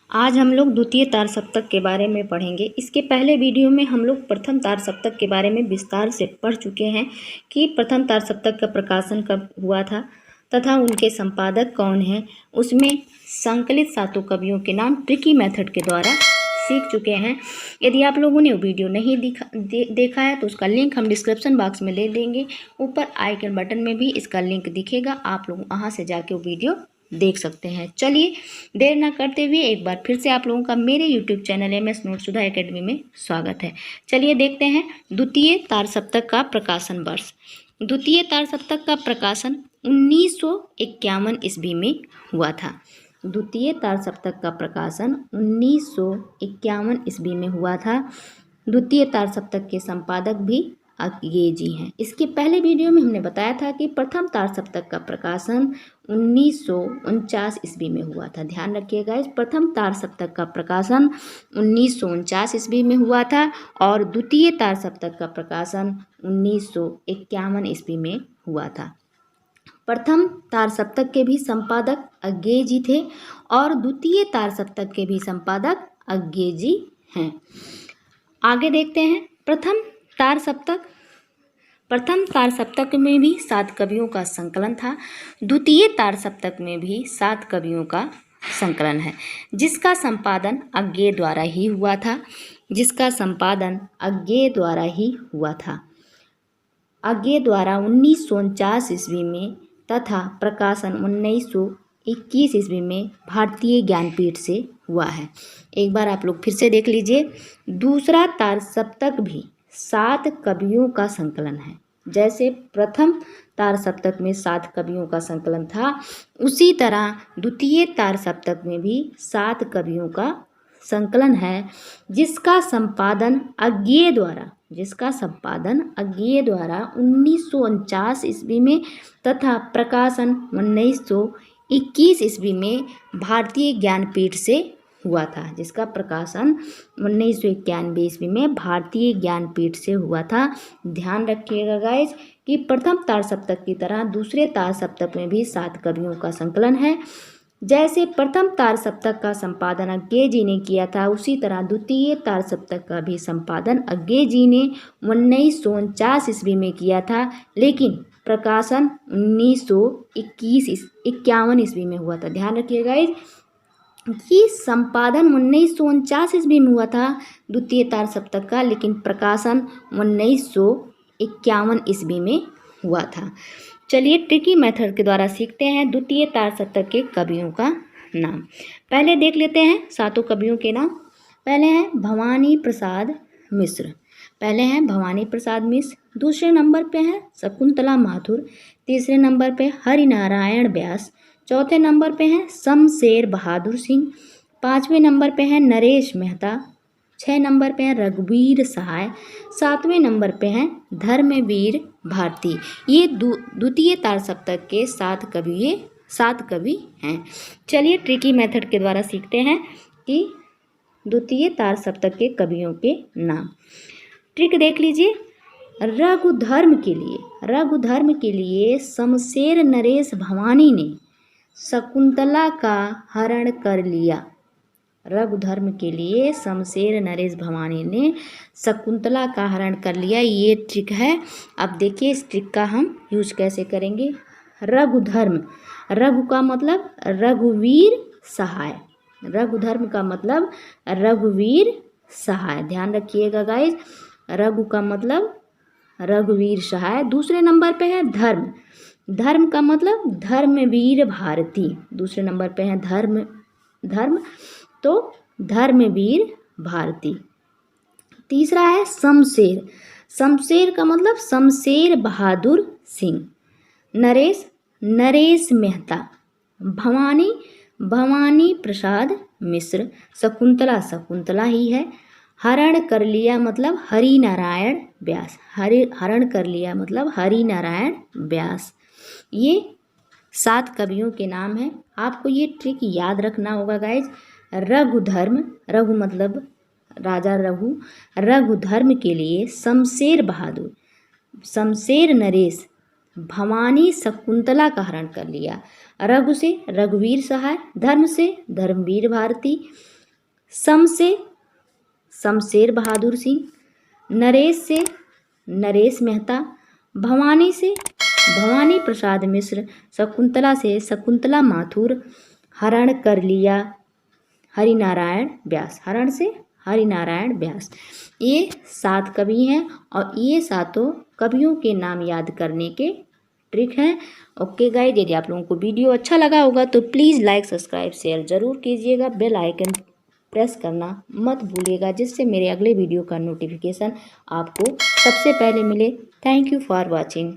आज हम लोग द्वितीय तार सप्तक के बारे में पढ़ेंगे। इसके पहले वीडियो में हम लोग प्रथम तार सप्तक के बारे में विस्तार से पढ़ चुके हैं कि प्रथम तार सप्तक का प्रकाशन कब हुआ था तथा उनके संपादक कौन हैं। उसमें संकलित सातों कवियों के नाम ट्रिकी मेथड के द्वारा सीख चुके हैं। यदि आप लोगों ने वो वीडियो नहीं देखा है तो उसका लिंक हम डिस्क्रिप्शन बॉक्स में ले देंगे। ऊपर आइकन बटन में भी इसका लिंक दिखेगा, आप लोग वहाँ से जाके वो वीडियो देख सकते हैं। चलिए देर ना करते हुए एक बार फिर से आप लोगों का मेरे यूट्यूब चैनल MS नोट सुधा एकेडमी में स्वागत है। चलिए देखते हैं द्वितीय तार सप्तक का प्रकाशन वर्ष। द्वितीय तार सप्तक का प्रकाशन 1951 ईस्वी में हुआ था। द्वितीय तार सप्तक का प्रकाशन 1951 ईस्वी में हुआ था। द्वितीय तार सप्तक के संपादक भी अज्ञे हैं। इसके पहले वीडियो में हमने बताया था कि प्रथम तार सप्तक का प्रकाशन 1949 ईस्वी में हुआ था। ध्यान रखिएगा, इस प्रथम तार सप्तक का प्रकाशन 1949 ईस्वी में हुआ था और द्वितीय तार सप्तक का प्रकाशन 1951 ईस्वी में हुआ था। प्रथम तार सप्तक के भी संपादक अज्ञे जी थे और द्वितीय तार सप्तक के भी संपादक अज्ञे जी हैं। आगे देखते हैं प्रथम तार सप्तक में भी 7 कवियों का संकलन था। द्वितीय तार सप्तक में भी 7 कवियों का संकलन है, जिसका संपादन अज्ञे द्वारा ही हुआ था। अज्ञे द्वारा 1949 ईस्वी में तथा प्रकाशन 1921 ईस्वी में भारतीय ज्ञानपीठ से हुआ है। एक बार आप लोग फिर से देख लीजिए, दूसरा तार सप्तक भी 7 कवियों का संकलन है। जैसे प्रथम तार सप्तक में 7 कवियों का संकलन था, उसी तरह द्वितीय तार सप्तक में भी 7 कवियों का संकलन है, जिसका संपादन अज्ञे द्वारा 1949 ईस्वी में तथा प्रकाशन 1921 ईस्वी में भारतीय ज्ञानपीठ से हुआ था। जिसका प्रकाशन 1991 ईस्वी में भारतीय ज्ञानपीठ से हुआ था। ध्यान रखिएगा गाइज कि प्रथम तार सप्तक की तरह दूसरे तार सप्तक में भी 7 कवियों का संकलन है। जैसे प्रथम तार सप्तक का संपादन अज्ञे जी ने किया था, उसी तरह द्वितीय तार सप्तक का भी संपादन अज्ञे जी ने 1949 ईस्वी में किया था, लेकिन प्रकाशन 1951 ईस्वी में हुआ था। ध्यान रखिएगा कि संपादन 1949 ईस्वी में हुआ था द्वितीय तार सप्तक का, लेकिन प्रकाशन 1951 ईस्वी में हुआ था। चलिए ट्रिकी मेथड के द्वारा सीखते हैं द्वितीय तार सप्तक के कवियों का नाम। पहले देख लेते हैं 7 कवियों के नाम। पहले हैं भवानी प्रसाद मिश्र। दूसरे नंबर पे हैं शकुंतला माथुर। तीसरे नंबर पे हरिनारायण व्यास। चौथे नंबर पे हैं शमशेर बहादुर सिंह। 5वें नंबर पे हैं नरेश मेहता। 6 नंबर पे हैं रघुवीर सहाय। 7वें नंबर पे हैं धर्मवीर भारती। ये द्वितीय तार सप्तक के 7 कवि हैं। चलिए ट्रिकी मेथड के द्वारा सीखते हैं कि द्वितीय तार सप्तक के कवियों के नाम। ट्रिक देख लीजिए। रघुधर्म के लिए शमशेर नरेश भवानी ने शकुंतला का हरण कर लिया। रघुधर्म के लिए शमशेर नरेश भवानी ने शकुंतला का हरण कर लिया। ये ट्रिक है। अब देखिए इस ट्रिक का हम यूज कैसे करेंगे। रघुधर्म, रघु का मतलब रघुवीर सहाय। रघुधर्म का मतलब रघुवीर सहाय। ध्यान रखिएगा गाइज, रघु का मतलब रघुवीर सहाय। दूसरे नंबर पे है धर्म। धर्म का मतलब धर्मवीर भारती। दूसरे नंबर पे है धर्म तो धर्मवीर भारती। तीसरा है शमशेर। शमशेर का मतलब शमशेर बहादुर सिंह। नरेश मेहता। भवानी प्रसाद मिश्र। शकुंतला ही है। हरण कर लिया मतलब हरिनारायण व्यास। हरण कर लिया मतलब हरिनारायण व्यास। ये 7 कवियों के नाम हैं। आपको ये ट्रिक याद रखना होगा गाइज। रघु मतलब राजा रघु। रघुधर्म के लिए शमशेर बहादुर, शमशेर नरेश, भवानी शकुंतला का हरण कर लिया। रघु से रघुवीर सहाय, धर्म से धर्मवीर भारती, सम से शमशेर बहादुर सिंह, नरेश से नरेश मेहता, भवानी से भवानी प्रसाद मिश्र, शकुंतला से शकुंतला माथुर, हरण कर लिया हरिनारायण व्यास, हरण से हरिनारायण व्यास। ये 7 कवि हैं और ये 7 कवियों के नाम याद करने के ट्रिक हैं। ओके गाइस, यदि आप लोगों को वीडियो अच्छा लगा होगा तो प्लीज़ लाइक सब्सक्राइब शेयर ज़रूर कीजिएगा। बेल आइकन प्रेस करना मत भूलिएगा, जिससे मेरे अगले वीडियो का नोटिफिकेशन आपको सबसे पहले मिले। Thank you for watching.